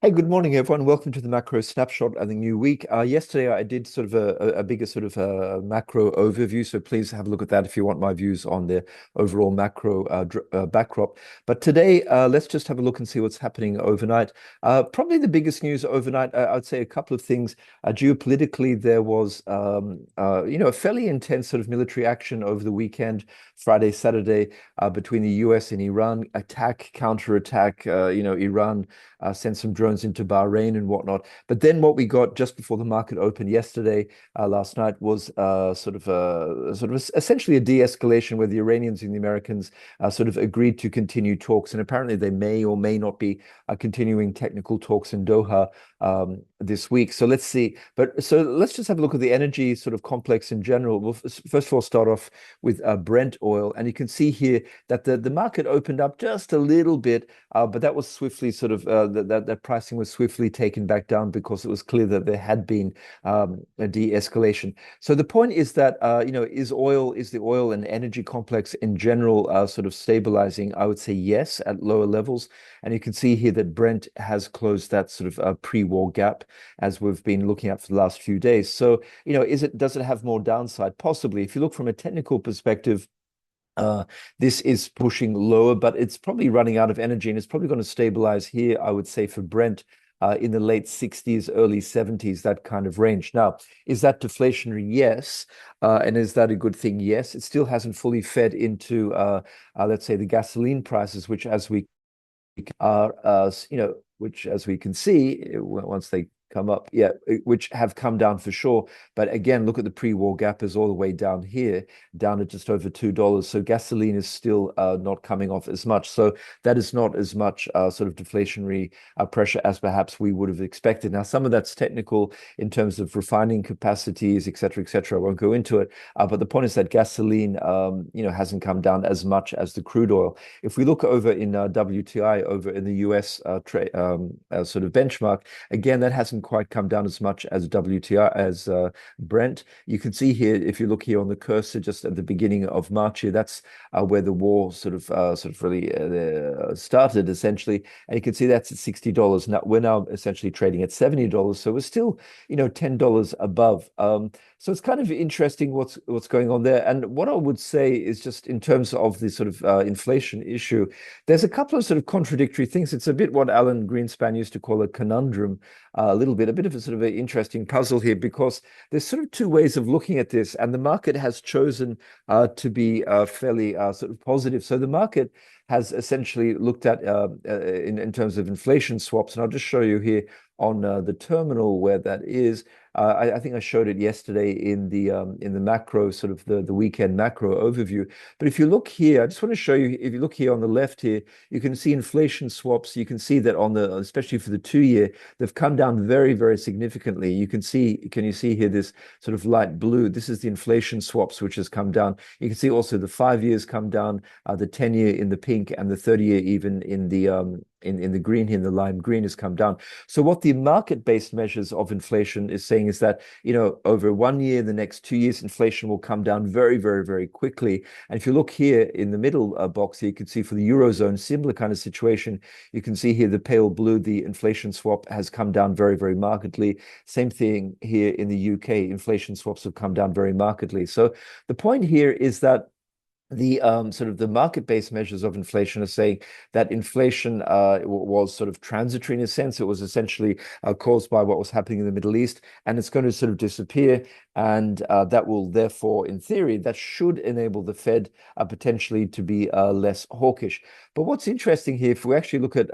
Hey, good morning, everyone. Welcome to the macro snapshot and the new week. Yesterday, I did sort of a bigger sort of macro overview. So please have a look at that if you want my views on the overall macro backdrop. But today, let's just have a look and see what's happening overnight. Probably the biggest news overnight, I'd say a couple of things. Geopolitically, there was, a fairly intense sort of military action over the weekend, Friday, Saturday, between the US and Iran, attack, counterattack. Iran sent some drones into Bahrain and whatnot. But then what we got just before the market opened yesterday, last night, was essentially a de-escalation where the Iranians and the Americans sort of agreed to continue talks. And apparently they may or may not be continuing technical talks in Doha this week. So let's see. But so let's just have a look at the energy sort of complex in general. We'll first of all start off with Brent oil. And you can see here that the market opened up just a little bit, but that was swiftly sort of that pricing was swiftly taken back down because it was clear that there had been a de-escalation. So the point is that is the oil and energy complex in general sort of stabilizing? I would say yes at lower levels, and you can see here that Brent has closed that sort of pre-war gap as we've been looking at for the last few days. So does it have more downside? Possibly. If you look from a technical perspective, this is pushing lower, but it's probably running out of energy and it's probably going to stabilize here, I would say, for Brent in the late 60s, early 70s, that kind of range. Now, is that deflationary? Yes. And is that a good thing? Yes. It still hasn't fully fed into, let's say, the gasoline prices, which as we are, which as we can see, once they come up, yeah, which have come down for sure. But again, look at the pre-war gap is all the way down here, down at just over $2. So gasoline is still not coming off as much. So that is not as much sort of deflationary pressure as perhaps we would have expected. Now, some of that's technical in terms of refining capacities, et cetera, et cetera. I won't go into it. But the point is that gasoline, hasn't come down as much as the crude oil. If we look over in WTI, over in the US sort of benchmark, again, that hasn't quite come down as much as WTI, as Brent. You can see here, if you look here on the cursor, just at the beginning of March here, that's where the war sort of really started, essentially. And you can see that's at $60. Now we're now essentially trading at $70. So we're still, $10 above. So it's kind of interesting what's going on there. And what I would say is just in terms of the sort of inflation issue, there's a couple of sort of contradictory things. It's a bit what Alan Greenspan used to call a conundrum, a bit of a sort of an interesting puzzle here, because there's sort of two ways of looking at this, and the market has chosen to be fairly sort of positive. So the market has essentially looked at in terms of inflation swaps, and I'll just show you here on the terminal where that is. I think I showed it yesterday in the macro, sort of the weekend macro overview. But if you look here, I just want to show you, if you look here on the left here, you can see inflation swaps. You can see that especially for the 2 year, they've come down very, very significantly. Can you see here this sort of light blue? This is the inflation swaps, which has come down. You can see also the 5 years come down, the 10 year in the pink, and the 30 year even in the green here, in the lime green, has come down. So what the market-based measures of inflation is saying is that, over 1 year, the next 2 years, inflation will come down very, very, very quickly. And if you look here in the middle box here, you can see for the Eurozone, similar kind of situation. You can see here the pale blue, the inflation swap has come down very, very markedly. Same thing here in the UK, inflation swaps have come down very markedly. So the point here is that the sort of the market-based measures of inflation are saying that inflation was sort of transitory in a sense. It was essentially caused by what was happening in the Middle East, and it's going to sort of disappear. And that will therefore, in theory, that should enable the Fed potentially to be less hawkish. But what's interesting here, if we actually look at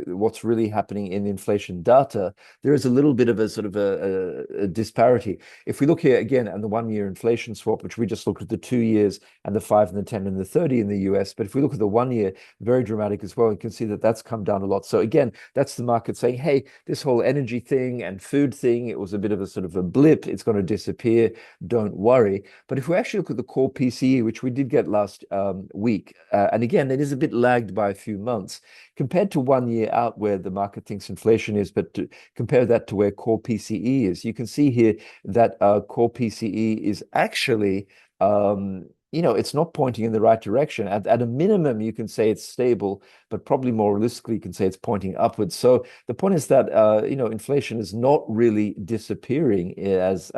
what's really happening in inflation data, there is a little bit of a sort of a disparity. If we look here again at the 1 year inflation swap, which we just looked at the 2 years and the 5 and the 10 and the 30 in the US, but if we look at the 1 year, very dramatic as well, you can see that that's come down a lot. So again, that's the market saying, hey, this whole energy thing and food thing, it was a bit of a sort of a blip. It's going to disappear. Don't worry. But if we actually look at the core PCE, which we did get last week, and again, it is a bit lagged by a few months compared to 1 year out where the market thinks inflation is, but to compare that to where core PCE is, you can see here that core PCE is actually it's not pointing in the right direction. At a minimum, you can say it's stable, but probably more realistically, you can say it's pointing upwards. So the point is that inflation is not really disappearing as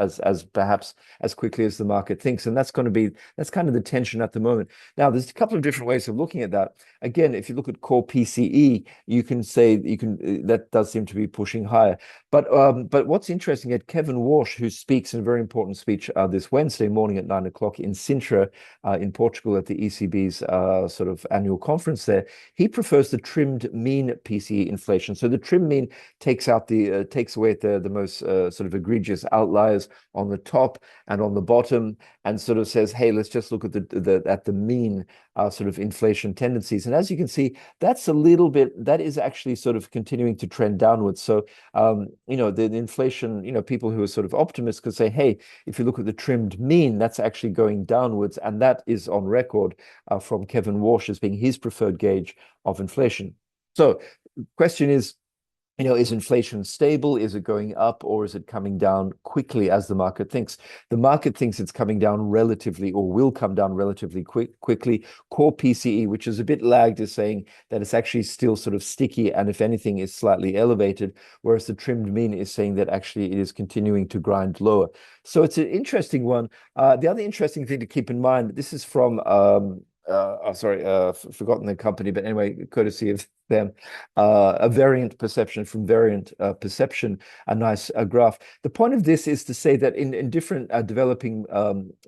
perhaps as quickly as the market thinks, and that's kind of the tension at the moment. Now, there's a couple of different ways of looking at that. Again, if you look at core PCE, you can say that does seem to be pushing higher. But what's interesting at Kevin Walsh, who speaks in a very important speech this Wednesday morning at 9 o'clock in Sintra, in Portugal at the ECB's sort of annual conference there, he prefers the trimmed mean PCE inflation. So the trimmed mean takes away the most sort of egregious outliers on the top and on the bottom, and sort of says, hey, let's just look at the mean sort of inflation tendencies. And as you can see, that is actually sort of continuing to trend downwards. So the inflation, people who are sort of optimists could say, hey, if you look at the trimmed mean, that's actually going downwards, and that is on record from Kevin Walsh as being his preferred gauge of inflation. So the question is inflation stable? Is it going up, or is it coming down quickly as the market thinks? The market thinks it's coming down relatively, or will come down relatively quickly. Core PCE, which is a bit lagged, is saying that it's actually still sort of sticky, and if anything, is slightly elevated, whereas the trimmed mean is saying that actually it is continuing to grind lower. So it's an interesting one. The other interesting thing to keep in mind, this is from forgotten the company, but anyway, courtesy of them, a variant perception from variant perception, a nice graph. The point of this is to say that in different developing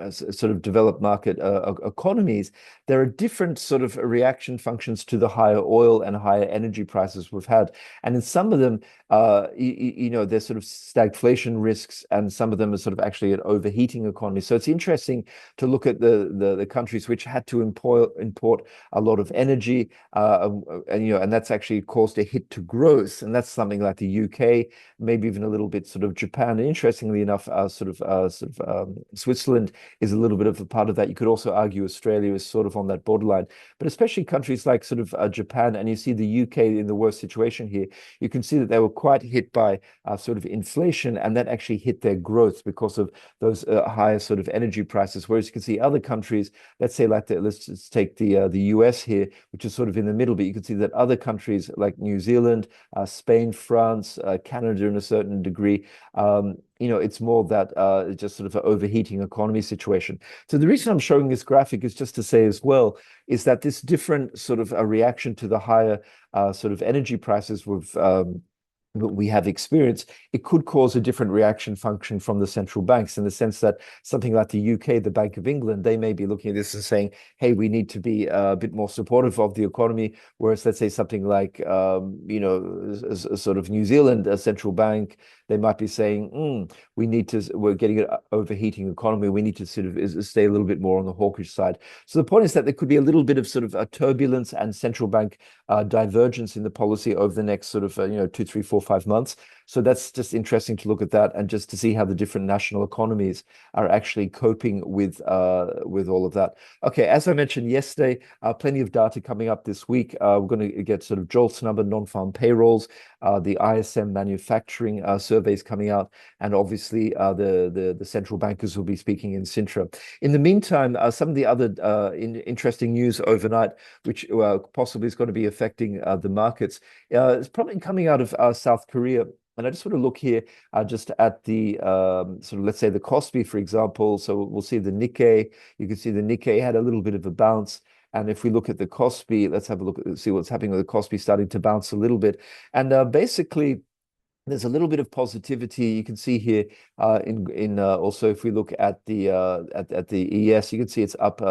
sort of developed market economies, there are different sort of reaction functions to the higher oil and higher energy prices we've had. And in some of them, there's sort of stagflation risks, and some of them are sort of actually an overheating economy. So it's interesting to look at the countries which had to import a lot of energy, and that's actually caused a hit to growth, and that's something like the UK, maybe even a little bit sort of Japan. And interestingly enough, Switzerland is a little bit of a part of that. You could also argue Australia is sort of on that borderline, but especially countries like sort of Japan, and you see the UK in the worst situation here. You can see that they were quite hit by sort of inflation, and that actually hit their growth because of those higher sort of energy prices. Whereas you can see other countries, let's say let's just take the US here, which is sort of in the middle, but you can see that other countries like New Zealand, Spain, France, Canada in a certain degree, it's more that just sort of an overheating economy situation. So the reason I'm showing this graphic is just to say as well, is that this different sort of a reaction to the higher sort of energy prices we have experienced, it could cause a different reaction function from the central banks, in the sense that something like the UK, the Bank of England, they may be looking at this and saying, hey, we need to be a bit more supportive of the economy. Whereas, let's say something like, a sort of New Zealand, a central bank, they might be saying, we're getting an overheating economy. We need to sort of stay a little bit more on the hawkish side. So the point is that there could be a little bit of sort of a turbulence and central bank divergence in the policy over the next sort of 2, 3, 4, 5 months. So that's just interesting to look at that, and just to see how the different national economies are actually coping with all of that. Okay, as I mentioned yesterday, plenty of data coming up this week. We're going to get sort of JOLTS number, non-farm payrolls, the ISM manufacturing surveys coming out, and obviously the central bankers will be speaking in Sintra. In the meantime, some of the other interesting news overnight, which possibly is going to be affecting the markets, is probably coming out of South Korea. And I just want to look here just at the sort of, let's say, the Kospi, for example. So we'll see the Nikkei. You can see the Nikkei had a little bit of a bounce. And if we look at the Kospi, let's have a look, see what's happening with the Kospi starting to bounce a little bit. And basically, there's a little bit of positivity you can see here also if we look at the ES, you can see it's up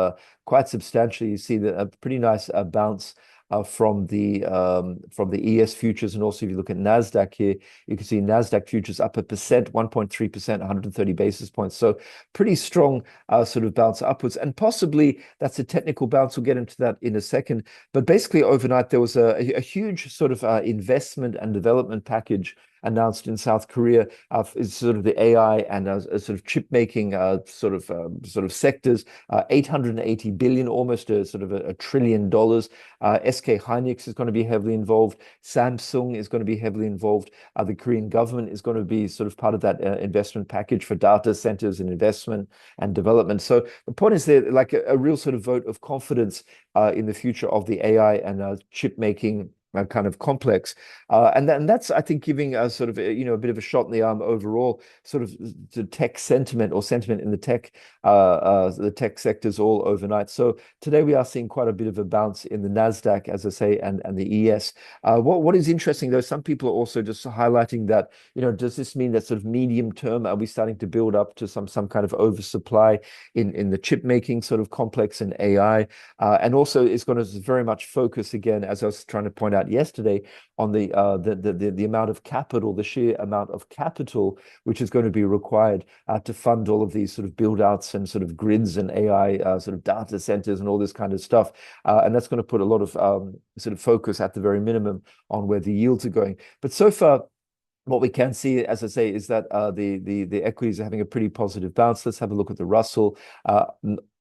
quite substantially. You see a pretty nice bounce from the ES futures, and also if you look at Nasdaq here, you can see Nasdaq futures up 1.3%, 130 basis points. So pretty strong sort of bounce upwards, and possibly that's a technical bounce. We'll get into that in a second. But basically overnight there was a huge sort of investment and development package announced in South Korea is sort of the AI and sort of chip making sort of sectors. 880 billion, almost a sort of $1 trillion. SK Hynix is going to be heavily involved. Samsung is going to be heavily involved. The Korean government is going to be sort of part of that investment package for data centers and investment and development. So the point is there, like a real sort of vote of confidence in the future of the AI and chip making kind of complex. And that's, I think, giving a sort of, a bit of a shot in the arm overall, sort of the tech sentiment or sentiment in the tech sectors all overnight. So today we are seeing quite a bit of a bounce in the NASDAQ, as I say, and the ES. What is interesting, though, some people are also just highlighting that, does this mean that sort of medium term, are we starting to build up to some kind of oversupply in the chip making sort of complex and AI? And also it's going to very much focus again, as I was trying to point out yesterday, on the amount of capital, the sheer amount of capital which is going to be required to fund all of these sort of build outs and sort of grids and AI sort of data centers and all this kind of stuff. And that's going to put a lot of sort of focus at the very minimum on where the yields are going. But so far, what we can see, as I say, is that the equities are having a pretty positive bounce. Let's have a look at the Russell,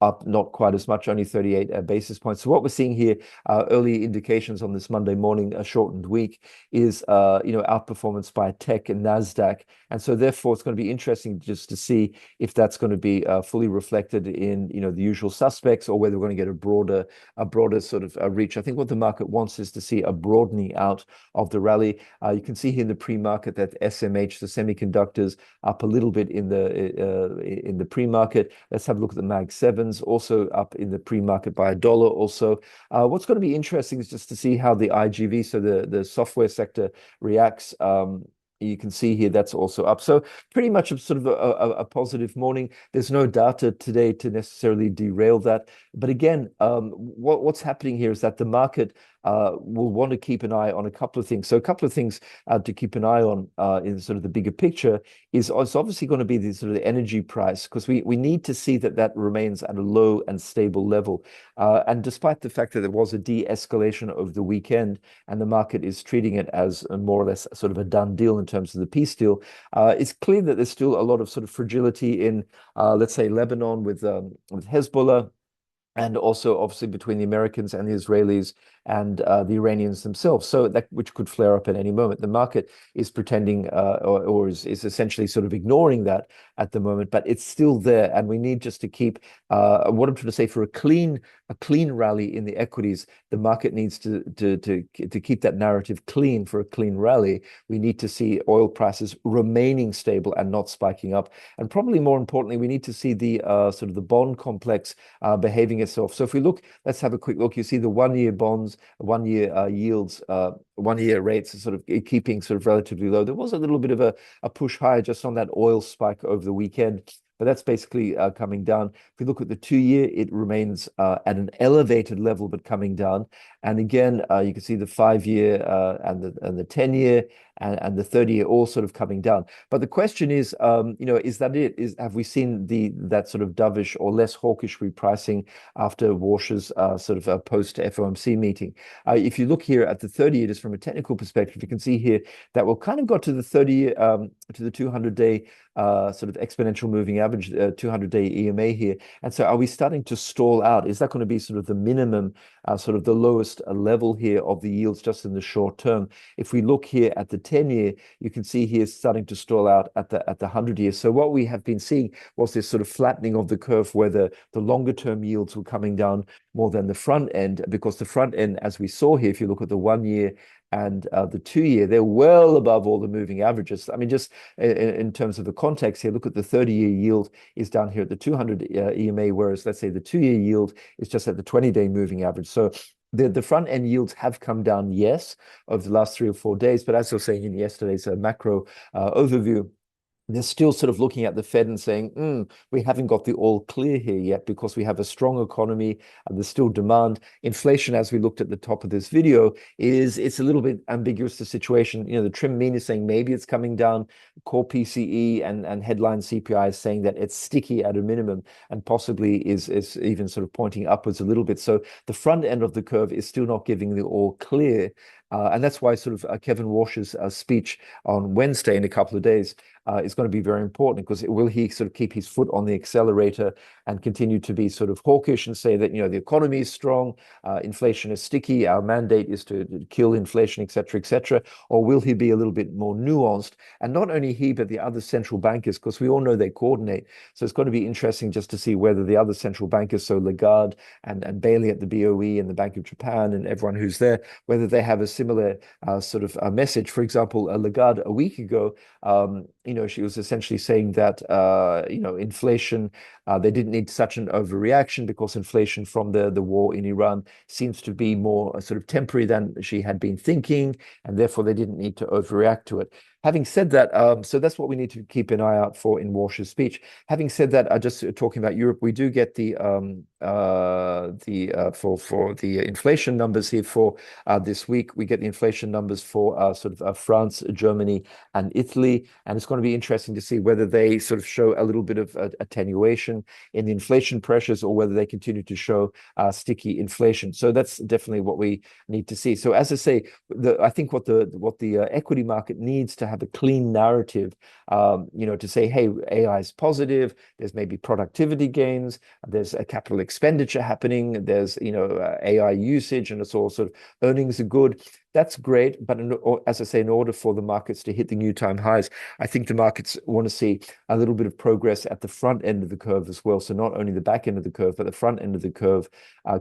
up not quite as much, only 38 basis points. So what we're seeing here, early indications on this Monday morning, a shortened week, is outperformance by tech and NASDAQ. And so therefore, it's going to be interesting just to see if that's going to be fully reflected in the usual suspects, or whether we're going to get a broader sort of reach. I think what the market wants is to see a broadening out of the rally. You can see here in the pre-market that SMH, the semiconductors, up a little bit in the pre-market. Let's have a look at the Mag 7s, also up in the pre-market by $1 also. What's going to be interesting is just to see how the IGV, so the software sector, reacts. You can see here that's also up. So pretty much a sort of a positive morning. There's no data today to necessarily derail that. But again, what's happening here is that the market will want to keep an eye on a couple of things. So a couple of things to keep an eye on in sort of the bigger picture is it's obviously going to be the sort of the energy price, because we need to see that remains at a low and stable level. And despite the fact that there was a de-escalation over the weekend and the market is treating it as more or less sort of a done deal in terms of the peace deal, it's clear that there's still a lot of sort of fragility in, let's say, Lebanon with Hezbollah, and also obviously between the Americans and the Israelis and the Iranians themselves. So that, which could flare up at any moment. The market is pretending or is essentially sort of ignoring that at the moment, but it's still there. And we need just to keep what I'm trying to say, for a clean rally in the equities, the market needs to keep that narrative clean. For a clean rally, we need to see oil prices remaining stable and not spiking up. And probably more importantly, we need to see the sort of the bond complex behaving itself. So if we look, let's have a quick look. You see the 1-year bonds, 1-year yields, 1-year rates are sort of keeping sort of relatively low. There was a little bit of a push higher just on that oil spike over the weekend, but that's basically coming down. If we look at the 2-year, it remains at an elevated level, but coming down. And again, you can see the 5-year and the 10-year and the 30-year all sort of coming down. But the question is, is that it? Have we seen that sort of dovish or less hawkish repricing after Warsh's sort of post FOMC meeting? If you look here at the 30-year, just from a technical perspective, you can see here that we've kind of got to the 30-year, to the 200-day sort of exponential moving average, 200-day EMA here. And so are we starting to stall out? Is that going to be sort of the minimum, sort of the lowest level here of the yields just in the short term? If we look here at the 10-year, you can see here starting to stall out at the 100-year. So what we have been seeing was this sort of flattening of the curve, where the longer term yields were coming down more than the front end, because the front end, as we saw here, if you look at the 1-year and the 2-year, they're well above all the moving averages. I mean, just in terms of the context here, look at the 30-year yield is down here at the 200 EMA, whereas let's say the 2-year yield is just at the 20-day moving average. So the front end yields have come down, yes, over the last 3 or 4 days. But as I was saying in yesterday's macro overview, they're still sort of looking at the Fed and saying, we haven't got the all clear here yet, because we have a strong economy and there's still demand. Inflation, as we looked at the top of this video, it's a little bit ambiguous, the situation. The trim mean is saying maybe it's coming down. Core PCE and headline CPI is saying that it's sticky at a minimum, and possibly is even sort of pointing upwards a little bit. So the front end of the curve is still not giving the all clear. And that's why sort of Kevin Walsh's speech on Wednesday in a couple of days is going to be very important, because will he sort of keep his foot on the accelerator and continue to be sort of hawkish and say that, the economy is strong, inflation is sticky, our mandate is to kill inflation, et cetera, or will he be a little bit more nuanced? And not only he, but the other central bankers, because we all know they coordinate. So it's going to be interesting just to see whether the other central bankers, so Lagarde and Bailey at the BOE and the Bank of Japan and everyone who's there, whether they have a similar sort of message. For example, Lagarde a week ago, she was essentially saying that, inflation, they didn't need such an overreaction because inflation from the war in Iran seems to be more sort of temporary than she had been thinking, and therefore they didn't need to overreact to it. Having said that, so that's what we need to keep an eye out for in Walsh's speech. Having said that, just talking about Europe, we do get the for the inflation numbers here for this week. We get the inflation numbers for sort of France, Germany, and Italy, and it's going to be interesting to see whether they sort of show a little bit of attenuation in the inflation pressures, or whether they continue to show sticky inflation. So that's definitely what we need to see. So as I say, I think what the equity market needs to have a clean narrative, to say, hey, AI is positive. There's maybe productivity gains. There's a capital expenditure happening. There's AI usage, and it's all sort of earnings are good. That's great, but as I say, in order for the markets to hit the new time highs, I think the markets want to see a little bit of progress at the front end of the curve as well. So not only the back end of the curve, but the front end of the curve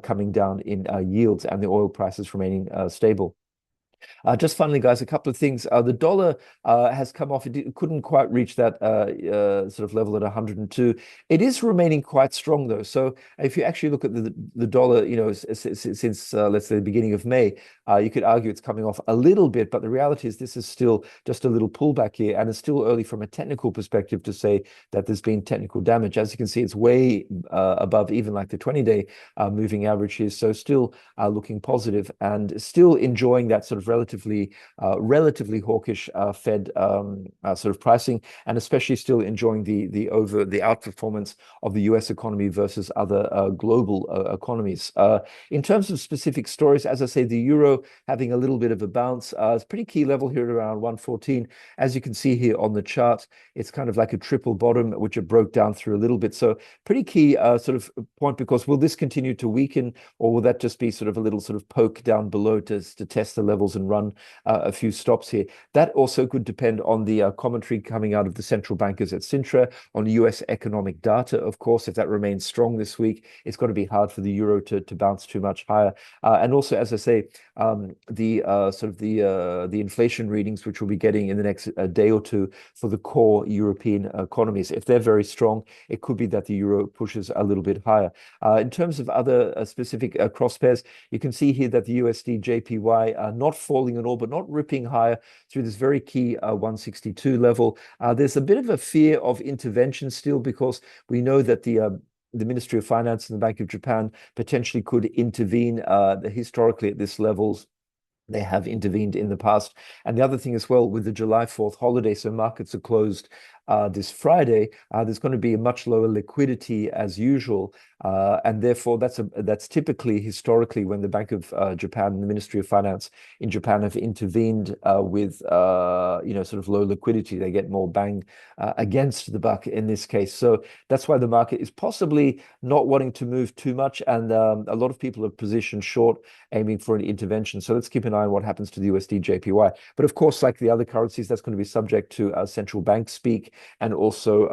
coming down in yields, and the oil prices remaining stable. Just finally, guys, a couple of things. The dollar has come off. It couldn't quite reach that sort of level at 102. It is remaining quite strong, though. So if you actually look at the dollar, since let's say the beginning of May, you could argue it's coming off a little bit, but the reality is this is still just a little pullback here, and it's still early from a technical perspective to say that there's been technical damage. As you can see, it's way above even like the 20-day moving average here. So still looking positive, and still enjoying that sort of relatively hawkish Fed sort of pricing, and especially still enjoying the outperformance of the US economy versus other global economies. In terms of specific stories, as I say, the euro having a little bit of a bounce. It's pretty key level here at around 114. As you can see here on the chart, it's kind of like a triple bottom, which it broke down through a little bit. So pretty key sort of point, because will this continue to weaken, or will that just be sort of a little sort of poke down below to test the levels and run a few stops here? That also could depend on the commentary coming out of the central bankers at Sintra, on US economic data. Of course, if that remains strong this week, it's going to be hard for the euro to bounce too much higher. And also, as I say, the inflation readings, which we'll be getting in the next day or two for the core European economies, if they're very strong, it could be that the euro pushes a little bit higher. In terms of other specific cross pairs, you can see here that the USD JPY not falling at all, but not ripping higher through this very key 162 level. There's a bit of a fear of intervention still, because we know that the Ministry of Finance and the Bank of Japan potentially could intervene historically at this levels. They have intervened in the past. And the other thing as well, with the July 4th holiday, so markets are closed this Friday, there's going to be a much lower liquidity as usual. And therefore, that's typically historically when the Bank of Japan and the Ministry of Finance in Japan have intervened with sort of low liquidity. They get more bang against the buck in this case. So that's why the market is possibly not wanting to move too much, and a lot of people are positioned short, aiming for an intervention. So let's keep an eye on what happens to the USD JPY. But of course, like the other currencies, that's going to be subject to central bank speak, and also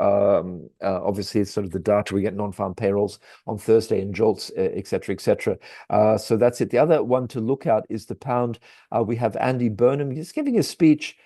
obviously it's sort of the data. We get non-farm payrolls on Thursday and jolts, et cetera, et cetera. So that's it. The other one to look at is the pound. We have Andy Burnham. He's giving a speech.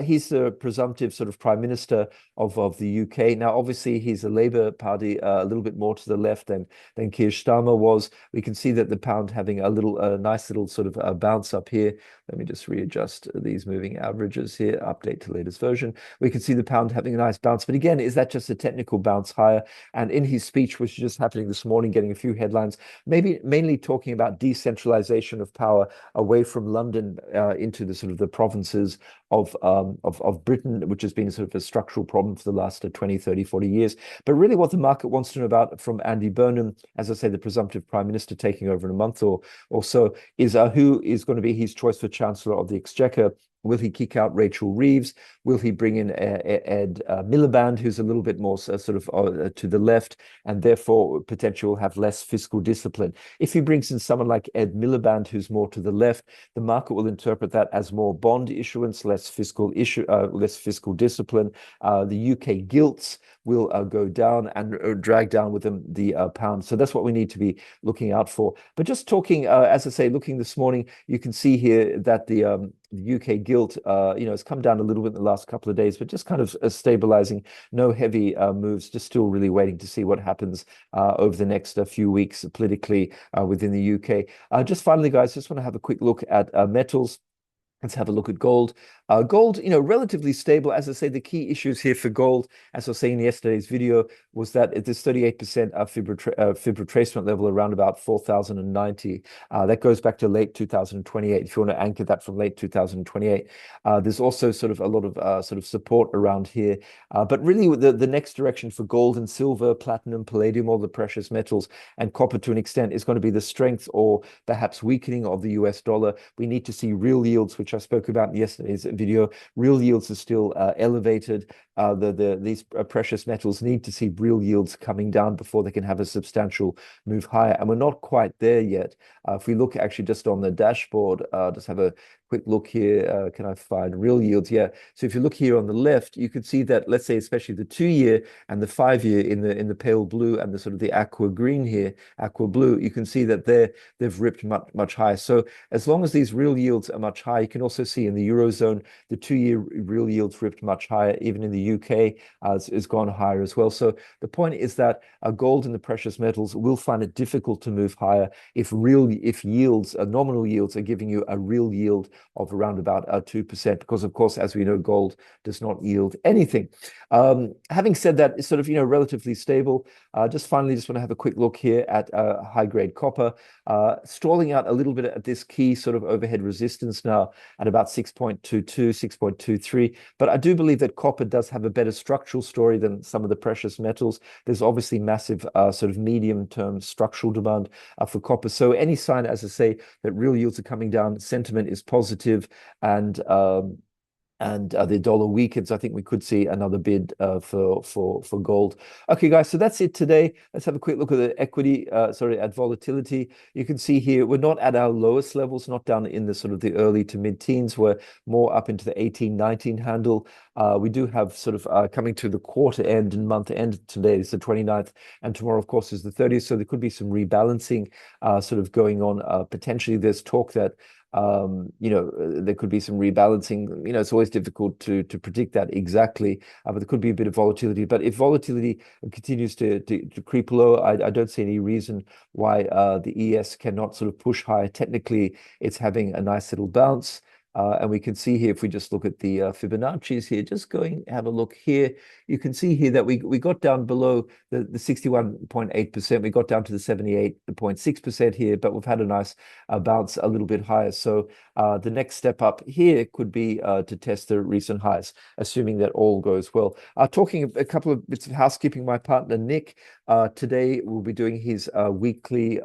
He's the presumptive sort of prime minister of the UK. Now, obviously, he's a Labour Party a little bit more to the left than Keir Starmer was. We can see that the pound having a nice little sort of bounce up here. Let me just readjust these moving averages here, update to latest version. We can see the pound having a nice bounce. But again, is that just a technical bounce higher? And in his speech, which is just happening this morning, getting a few headlines, maybe mainly talking about decentralization of power away from London into the sort of the provinces of Britain, which has been sort of a structural problem for the last 20, 30, 40 years. But really what the market wants to know about from Andy Burnham, as I say, the presumptive prime minister taking over in a month or so, is who is going to be his choice for Chancellor of the Exchequer. Will he kick out Rachel Reeves? Will he bring in Ed Miliband, who's a little bit more sort of to the left, and therefore potentially will have less fiscal discipline? If he brings in someone like Ed Miliband, who's more to the left, the market will interpret that as more bond issuance, less fiscal discipline. The UK gilts will go down and drag down with them the pound. So that's what we need to be looking out for. But just talking, as I say, looking this morning, you can see here that the UK gilt, has come down a little bit in the last couple of days, but just kind of stabilizing. No heavy moves. Just still really waiting to see what happens over the next few weeks politically within the UK. Just finally, guys, just want to have a quick look at metals. Let's have a look at gold. Gold, relatively stable. As I say, the key issues here for gold, as I was saying in yesterday's video, was that at this 38% fib retracement level around about 4,090. That goes back to late 2028. If you want to anchor that from late 2028, there's also sort of a lot of sort of support around here. But really, the next direction for gold and silver, platinum, palladium, all the precious metals, and copper to an extent is going to be the strength or perhaps weakening of the US dollar. We need to see real yields, which I spoke about in yesterday's video. Real yields are still elevated. These precious metals need to see real yields coming down before they can have a substantial move higher. And we're not quite there yet. If we look actually just on the dashboard, just have a quick look here. Can I find real yields? Yeah. So if you look here on the left, you can see that, let's say, especially the 2-year and the 5-year in the pale blue and the sort of the aqua green here, aqua blue, you can see that they've ripped much higher. So as long as these real yields are much higher, you can also see in the Eurozone, the 2-year real yields ripped much higher. Even in the UK, it's gone higher as well. So the point is that gold and the precious metals will find it difficult to move higher if yields, nominal yields, are giving you a real yield of around about 2%, because of course, as we know, gold does not yield anything. Having said that, it's sort of relatively stable. Just finally, just want to have a quick look here at high grade copper, stalling out a little bit at this key sort of overhead resistance now at about 6.22, 6.23. But I do believe that copper does have a better structural story than some of the precious metals. There's obviously massive sort of medium-term structural demand for copper. So any sign, as I say, that real yields are coming down, sentiment is positive, and the dollar weakens, I think we could see another bid for gold. Okay, guys, so that's it today. Let's have a quick look at the equity, at volatility. You can see here we're not at our lowest levels, not down in the sort of the early to mid-teens. We're more up into the 18, 19 handle. We do have sort of coming to the quarter end and month end. Today is the 29th, and tomorrow, of course, is the 30th. So there could be some rebalancing sort of going on. Potentially, there's talk that there could be some rebalancing. It's always difficult to predict that exactly, but there could be a bit of volatility. But if volatility continues to creep low, I don't see any reason why the ES cannot sort of push higher. Technically, it's having a nice little bounce. And we can see here, if we just look at the Fibonacci's here, just have a look here. You can see here that we got down below the 61.8%. We got down to the 78.6% here, but we've had a nice bounce a little bit higher. So the next step up here could be to test the recent highs, assuming that all goes well. Talking a couple of bits of housekeeping, my partner Nick today will be doing his weekly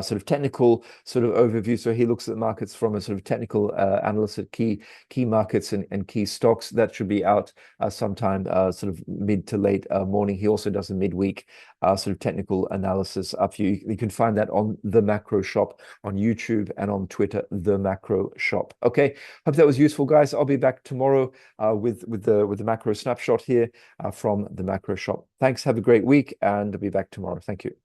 sort of technical sort of overview. So he looks at the markets from a sort of technical analyst at key markets and key stocks. That should be out sometime sort of mid to late morning. He also does a midweek sort of technical analysis up for you. You can find that on The Macro Shop on YouTube and on Twitter, The Macro Shop. Okay, hope that was useful, guys. I'll be back tomorrow with the macro snapshot here from The Macro Shop. Thanks. Have a great week, and I'll be back tomorrow. Thank you.